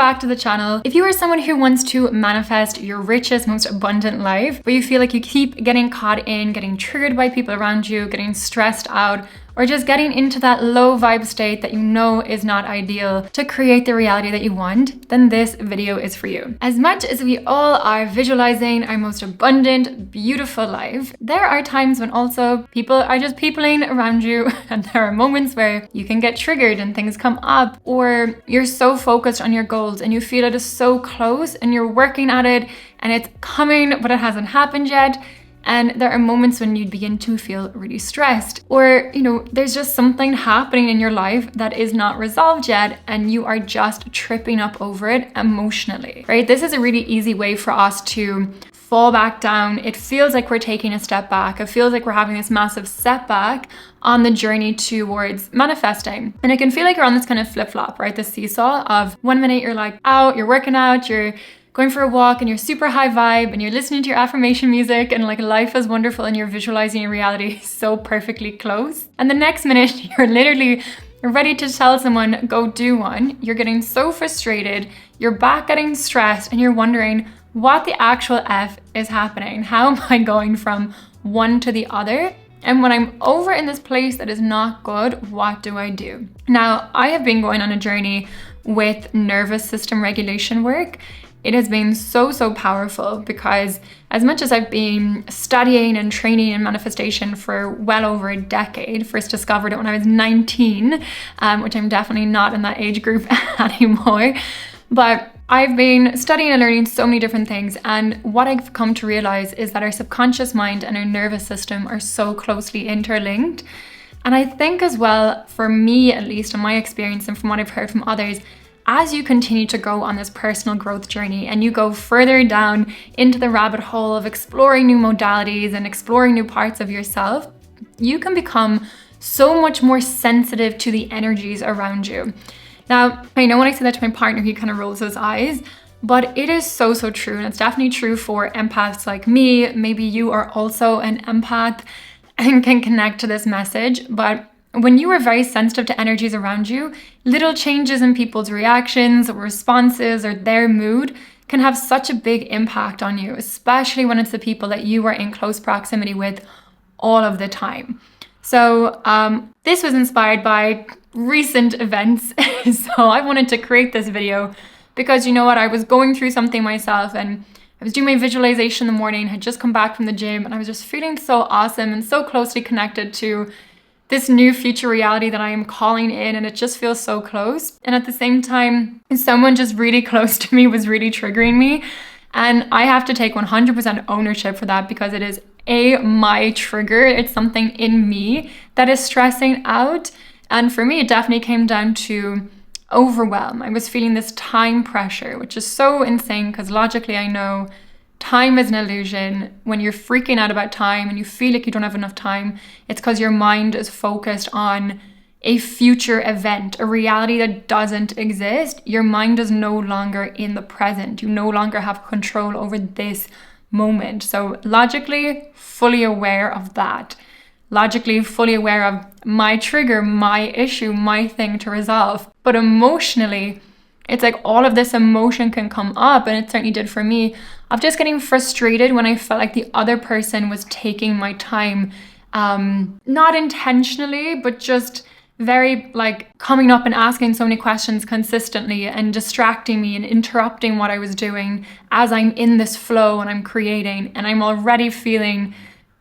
back to the channel. If you are someone who wants to manifest your richest, most abundant life, but you feel like you keep getting caught in, getting triggered by people around you, getting stressed out, or just getting into that low vibe state that you know is not ideal to create the reality that you want, then this video is for you. As much as we all are visualizing our most abundant, beautiful life, there are times when also people are just peopling around you, and there are moments where you can get triggered and things come up, or you're so focused on your goals and you feel it is so close and you're working at it and it's coming, but it hasn't happened yet. And there are moments when you begin to feel really stressed, or, there's just something happening in your life that is not resolved yet, and you are just tripping up over it emotionally, right? This is a really easy way for us to fall back down. It feels like we're taking a step back. It feels like we're having this massive setback on the journey towards manifesting. And it can feel like you're on this kind of flip-flop, right? The seesaw of 1 minute you're like out, you're working out, you're going for a walk and you're super high vibe and you're listening to your affirmation music and like life is wonderful and you're visualizing your reality so perfectly close. And the next minute you're literally ready to tell someone, go do one. You're getting so frustrated, you're back getting stressed and you're wondering what the actual F is happening. How am I going from one to the other? And when I'm over in this place that is not good, what do I do? Now, I have been going on a journey with nervous system regulation work. It has been so powerful because as much as I've been studying and training in manifestation for well over a decade, first discovered it when I was 19, which I'm definitely not in that age group anymore, but I've been studying and learning so many different things, and what I've come to realize is that our subconscious mind and our nervous system are so closely interlinked. And I think as well, for me at least, in my experience and from what I've heard from others, as you continue to go on this personal growth journey and you go further down into the rabbit hole of exploring new modalities and exploring new parts of yourself, you can become so much more sensitive to the energies around you. Now, I know when I say that to my partner, he kind of rolls his eyes, but it is so true. And it's definitely true for empaths like me. Maybe you are also an empath and can connect to this message, but when you are very sensitive to energies around you, little changes in people's reactions or responses or their mood can have such a big impact on you, especially when it's the people that you are in close proximity with all of the time. So this was inspired by recent events. So I wanted to create this video because you know what, I was going through something myself and I was doing my visualization in the morning, had just come back from the gym, and I was just feeling so awesome and so closely connected to this new future reality that I am calling in, and it just feels so close. And at the same time, someone just really close to me was really triggering me. And I have to take 100% ownership for that because it is my trigger. It's something in me that is stressing out. And for me, it definitely came down to overwhelm. I was feeling this time pressure, which is so insane because logically I know time is an illusion. When you're freaking out about time and you feel like you don't have enough time, it's because your mind is focused on a future event, a reality that doesn't exist. Your mind is no longer in the present. You no longer have control over this moment. So logically, fully aware of that. Logically, fully aware of my trigger, my issue, my thing to resolve. But emotionally, it's like all of this emotion can come up, and it certainly did for me, of just getting frustrated when I felt like the other person was taking my time, not intentionally, but just very like coming up and asking so many questions consistently and distracting me and interrupting what I was doing as I'm in this flow and I'm creating, and I'm already feeling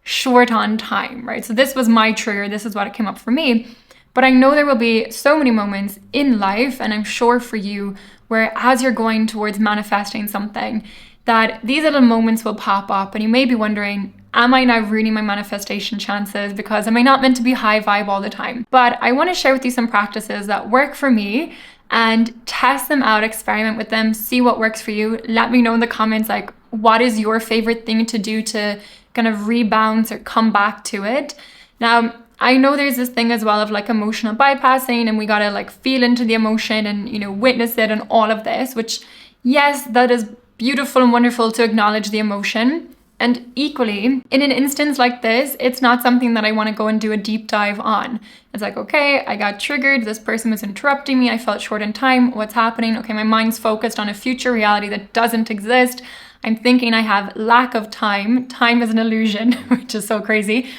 short on time, right? So this was my trigger. This is what came up for me. But I know there will be so many moments in life, and I'm sure for you, where as you're going towards manifesting something, that these little moments will pop up and you may be wondering, am I now ruining my manifestation chances because am I not meant to be high vibe all the time? But I want to share with you some practices that work for me and test them out, experiment with them, see what works for you. Let me know in the comments, like, what is your favorite thing to do to kind of rebound or come back to it? Now, I know there's this thing as well of like emotional bypassing, and we gotta like feel into the emotion and, witness it and all of this, which yes, that is beautiful and wonderful to acknowledge the emotion. And equally, in an instance like this, it's not something that I want to go and do a deep dive on. It's like, okay, I got triggered. This person was interrupting me. I felt short in time. What's happening? Okay, my mind's focused on a future reality that doesn't exist. I'm thinking I have lack of time. Time is an illusion, which is so crazy.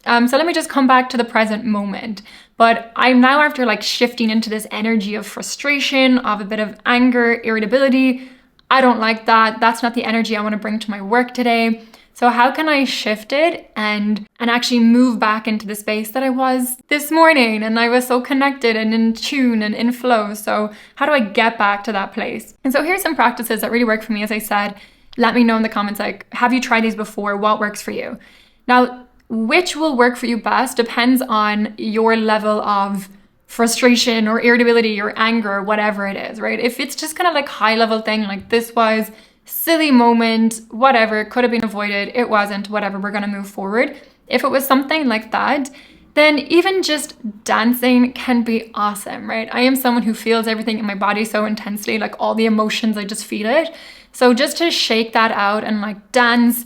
So let me just come back to the present moment. But I'm now, after like shifting into this energy of frustration, of a bit of anger, irritability. I don't like that. That's not the energy I want to bring to my work today. So how can I shift it and actually move back into the space that I was this morning? And I was so connected and in tune and in flow. So how do I get back to that place? And so here's some practices that really work for me. As I said, let me know in the comments, like, have you tried these before? What works for you? Now, which will work for you best depends on your level of frustration or irritability or anger or whatever it is, right? If it's just kind of like high level thing, like this was silly moment, whatever, could have been avoided, it wasn't, whatever, we're going to move forward. If it was something like that, then even just dancing can be awesome, right? I am someone who feels everything in my body so intensely, like all the emotions, I just feel it. So just to shake that out and like dance,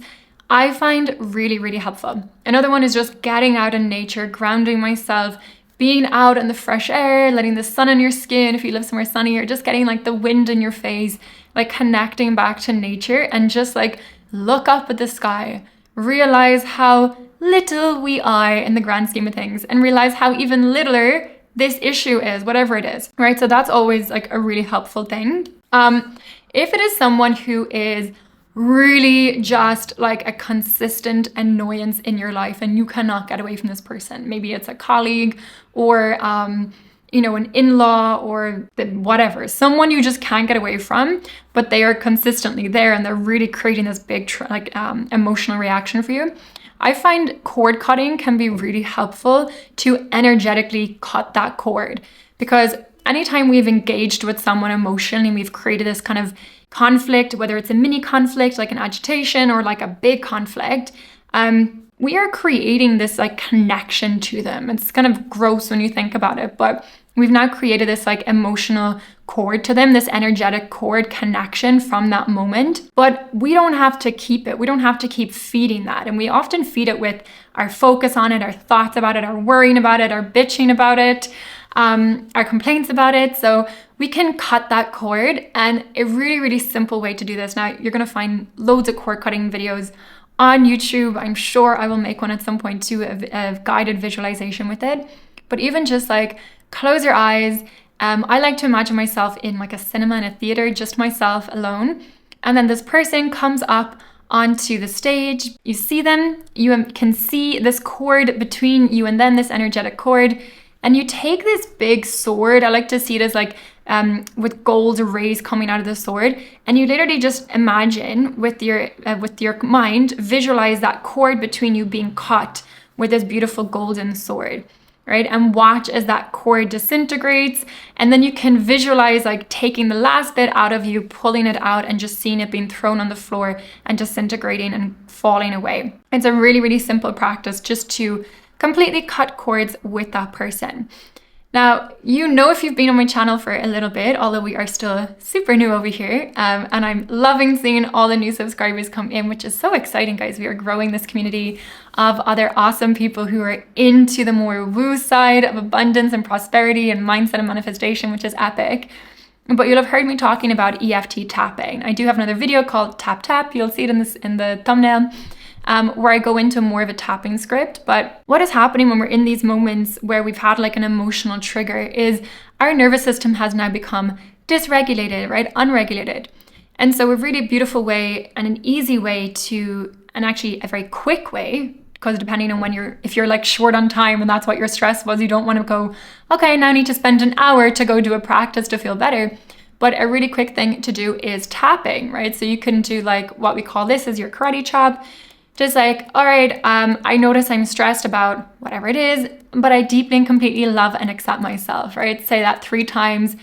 I find really, really helpful. Another one is just getting out in nature, grounding myself, being out in the fresh air, letting the sun on your skin if you live somewhere sunny, or just getting like the wind in your face, like connecting back to nature and just like look up at the sky, realize how little we are in the grand scheme of things, and realize how even littler this issue is, whatever it is, right? So that's always like a really helpful thing. If it is someone who is really just like a consistent annoyance in your life and you cannot get away from this person, maybe it's a colleague or an in-law or whatever, someone you just can't get away from, but they are consistently there and they're really creating this big emotional reaction for you, I find cord cutting can be really helpful to energetically cut that cord. Because anytime we've engaged with someone emotionally, we've created this kind of conflict, whether it's a mini conflict, like an agitation, or like a big conflict, we are creating this like connection to them. It's kind of gross when you think about it, but we've now created this like emotional cord to them, this energetic cord connection from that moment. But we don't have to keep it. We don't have to keep feeding that. And we often feed it with our focus on it, our thoughts about it, our worrying about it, our bitching about it, our complaints about it. So we can cut that cord, and a really, really simple way to do this. Now, you're going to find loads of cord cutting videos on YouTube. I'm sure I will make one at some point too, a guided visualization with it. But even just like close your eyes. I like to imagine myself in like a cinema, in a theater, just myself alone. And then this person comes up onto the stage. You see them, you can see this cord between you and them, this energetic cord. And you take this big sword, I like to see it as like with gold rays coming out of the sword, and you literally just imagine with your mind, visualize that cord between you being cut with this beautiful golden sword, right? And watch as that cord disintegrates, and then you can visualize like taking the last bit out of you, pulling it out, and just seeing it being thrown on the floor and disintegrating and falling away. It's a really, really simple practice just to completely cut cords with that person. Now, if you've been on my channel for a little bit, although we are still super new over here, and I'm loving seeing all the new subscribers come in, which is so exciting, guys. We are growing this community of other awesome people who are into the more woo side of abundance and prosperity and mindset and manifestation, which is epic. But you'll have heard me talking about EFT tapping. I do have another video called Tap Tap. You'll see it in the thumbnail. Where I go into more of a tapping script. But what is happening when we're in these moments where we've had like an emotional trigger is our nervous system has now become dysregulated, right? Unregulated. And so a really beautiful way and an easy way to, and actually a very quick way, because depending on if you're like short on time and that's what your stress was, you don't want to go, okay, now I need to spend an hour to go do a practice to feel better. But a really quick thing to do is tapping, right? So you can do like what we call this is your karate chop. Just like, all right, I notice I'm stressed about whatever it is, but I deeply and completely love and accept myself, right? Say that 3 times,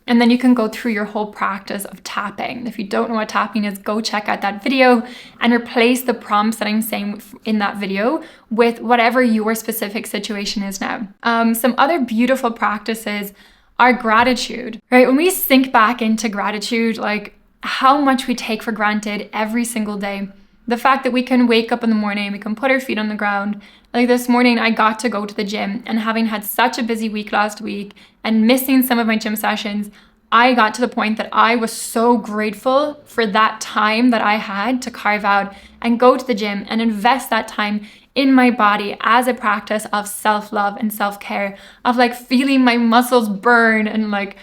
and then you can go through your whole practice of tapping. If you don't know what tapping is, go check out that video and replace the prompts that I'm saying in that video with whatever your specific situation is now. Some other beautiful practices are gratitude, right? When we sink back into gratitude, like how much we take for granted every single day. The fact that we can wake up in the morning, we can put our feet on the ground. Like this morning, I got to go to the gym, and having had such a busy week last week and missing some of my gym sessions, I got to the point that I was so grateful for that time that I had to carve out and go to the gym and invest that time in my body as a practice of self-love and self-care, of like feeling my muscles burn and like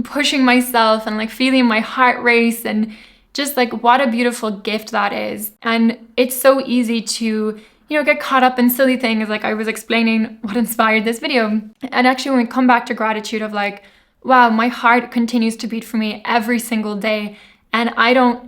pushing myself and like feeling my heart race, and just like what a beautiful gift that is. And it's so easy to, get caught up in silly things. Like I was explaining what inspired this video. And actually when we come back to gratitude of like, wow, my heart continues to beat for me every single day. And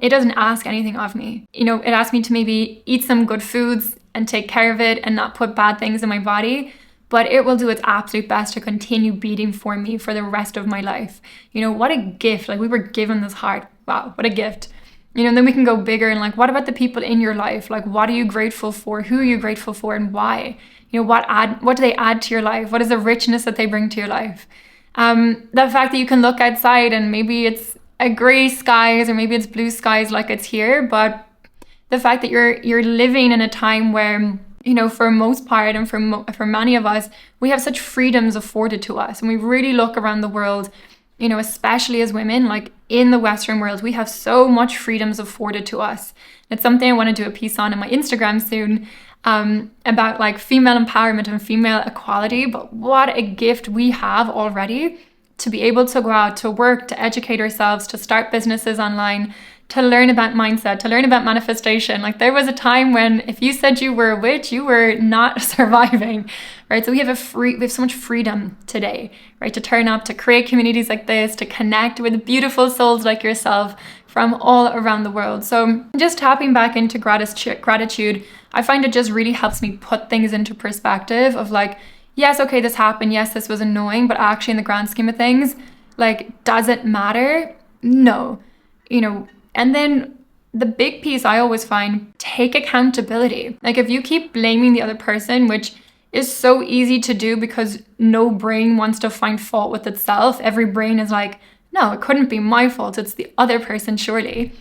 it doesn't ask anything of me. It asks me to maybe eat some good foods and take care of it and not put bad things in my body. But it will do its absolute best to continue beating for me for the rest of my life. What a gift. Like we were given this heart. Wow, what a gift. And then we can go bigger and like, what about the people in your life? Like, what are you grateful for? Who are you grateful for and why? What do they add to your life? What is the richness that they bring to your life? The fact that you can look outside and maybe it's a gray skies or maybe it's blue skies like it's here, but the fact that you're living in a time where, for most part and for many of us, we have such freedoms afforded to us. And we really look around the world, especially as women, like in the Western world, we have so much freedoms afforded to us. It's something I want to do a piece on my Instagram soon, about like female empowerment and female equality. But what a gift we have already to be able to go out to work, to educate ourselves, to start businesses online, to learn about mindset, to learn about manifestation. Like there was a time when if you said you were a witch, you were not surviving, right? So we have so much freedom today, right? To turn up, to create communities like this, to connect with beautiful souls like yourself from all around the world. So just tapping back into gratitude, I find it just really helps me put things into perspective of like, yes, okay, this happened. Yes, this was annoying, but actually in the grand scheme of things, like, does it matter? No, And then the big piece I always find, take accountability. Like if you keep blaming the other person, which is so easy to do because no brain wants to find fault with itself. Every brain is like, no, it couldn't be my fault. It's the other person, surely.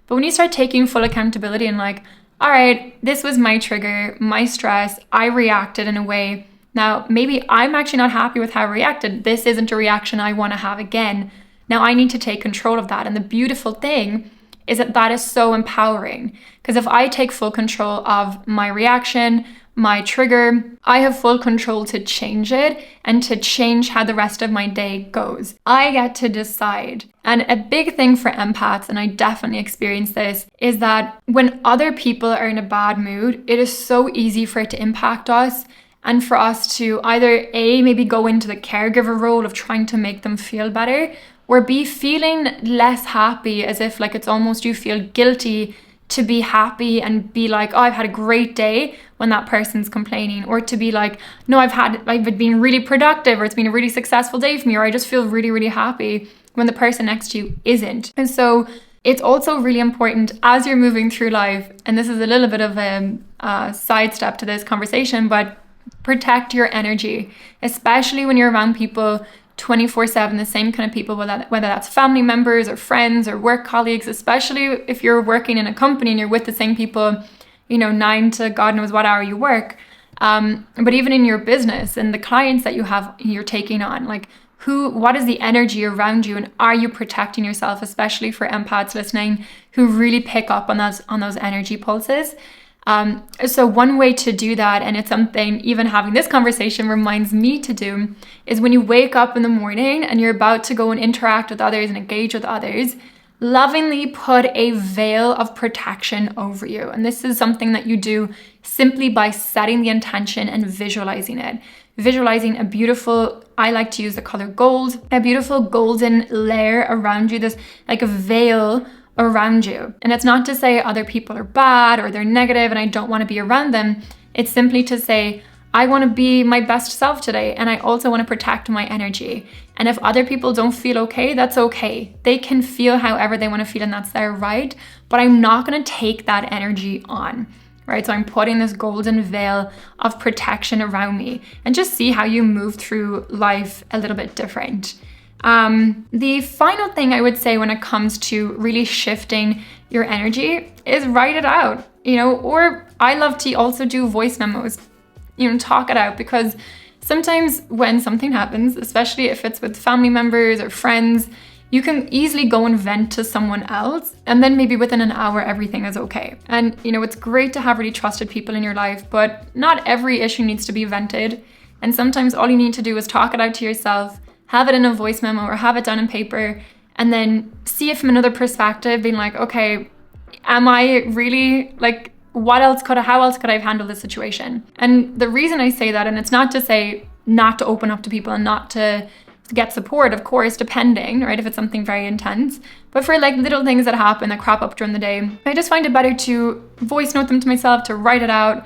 But when you start taking full accountability and like, all right, this was my trigger, my stress, I reacted in a way. Now, maybe I'm actually not happy with how I reacted. This isn't a reaction I want to have again. Now I need to take control of that. And the beautiful thing is that is so empowering. Because if I take full control of my reaction, my trigger, I have full control to change it and to change how the rest of my day goes. I get to decide. And a big thing for empaths, and I definitely experience this, is that when other people are in a bad mood, it is so easy for it to impact us and for us to either A, maybe go into the caregiver role of trying to make them feel better, or B, feeling less happy, as if like it's almost you feel guilty to be happy and be like, oh, I've had a great day when that person's complaining, or to be like, no, I've been really productive, or it's been a really successful day for me, or I just feel really, really happy when the person next to you isn't. And so it's also really important as you're moving through life, and this is a little bit of a sidestep to this conversation, but protect your energy, especially when you're around people 24/7, the same kind of people, whether that's family members or friends or work colleagues, especially if you're working in a company and you're with the same people, 9 to God knows what hour you work. But even in your business and the clients that you're taking on, like what is the energy around you, and are you protecting yourself, especially for empaths listening who really pick up on those energy pulses. So one way to do that, and it's something even having this conversation reminds me to do, is when you wake up in the morning and you're about to go and interact with others and engage with others, lovingly put a veil of protection over you. And this is something that you do simply by setting the intention and visualizing it. Visualizing a beautiful, I like to use the color gold, a beautiful golden layer around you, this like a veil around you. And it's not to say other people are bad or they're negative and I don't want to be around them. It's simply to say, I want to be my best self today, and I also want to protect my energy. And if other people don't feel okay, that's okay. They can feel however they want to feel, and that's their right. But I'm not going to take that energy on, right? So I'm putting this golden veil of protection around me, and just see how you move through life a little bit different. The final thing I would say when it comes to really shifting your energy is write it out. or I love to also do voice memos, talk it out, because sometimes when something happens, especially if it's with family members or friends, you can easily go and vent to someone else, and then maybe within an hour, everything is okay. And, it's great to have really trusted people in your life, but not every issue needs to be vented. And sometimes all you need to do is talk it out to yourself, have it in a voice memo or have it down on paper, and then see it from another perspective, being like, okay, am I really, like, how else could I have handled this situation? And the reason I say that, and it's not to say not to open up to people and not to get support, of course, depending, right, if it's something very intense. But for like little things that happen, that crop up during the day, I just find it better to voice note them to myself, to write it out,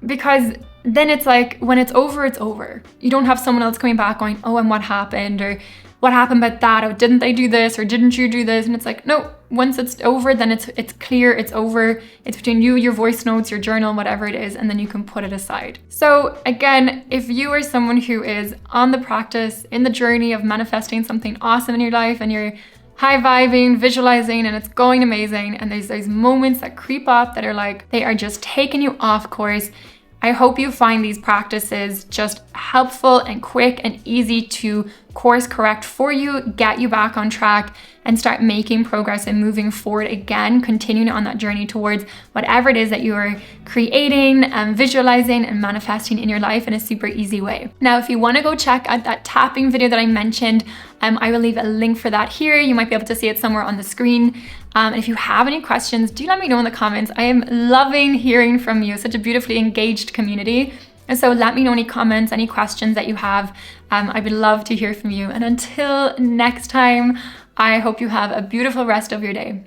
because then it's like, when it's over, it's over. You don't have someone else coming back going, oh, and what happened? Or what happened about that? Or didn't they do this? Or didn't you do this? And it's like, no, once it's over, then it's clear, it's over. It's between you, your voice notes, your journal, whatever it is, and then you can put it aside. So again, if you are someone who is on the practice, in the journey of manifesting something awesome in your life, and you're high vibing, visualizing, and it's going amazing, and there's those moments that creep up that are like, they are just taking you off course, I hope you find these practices just helpful and quick and easy to course correct for you, get you back on track, and start making progress and moving forward again, continuing on that journey towards whatever it is that you are creating and visualizing and manifesting in your life in a super easy way. Now, if you want to go check out that tapping video that I mentioned, I will leave a link for that here. You might be able to see it somewhere on the screen. And if you have any questions, do let me know in the comments. I am loving hearing from you. Such a beautifully engaged community. And so let me know any comments, any questions that you have. I would love to hear from you. And until next time, I hope you have a beautiful rest of your day.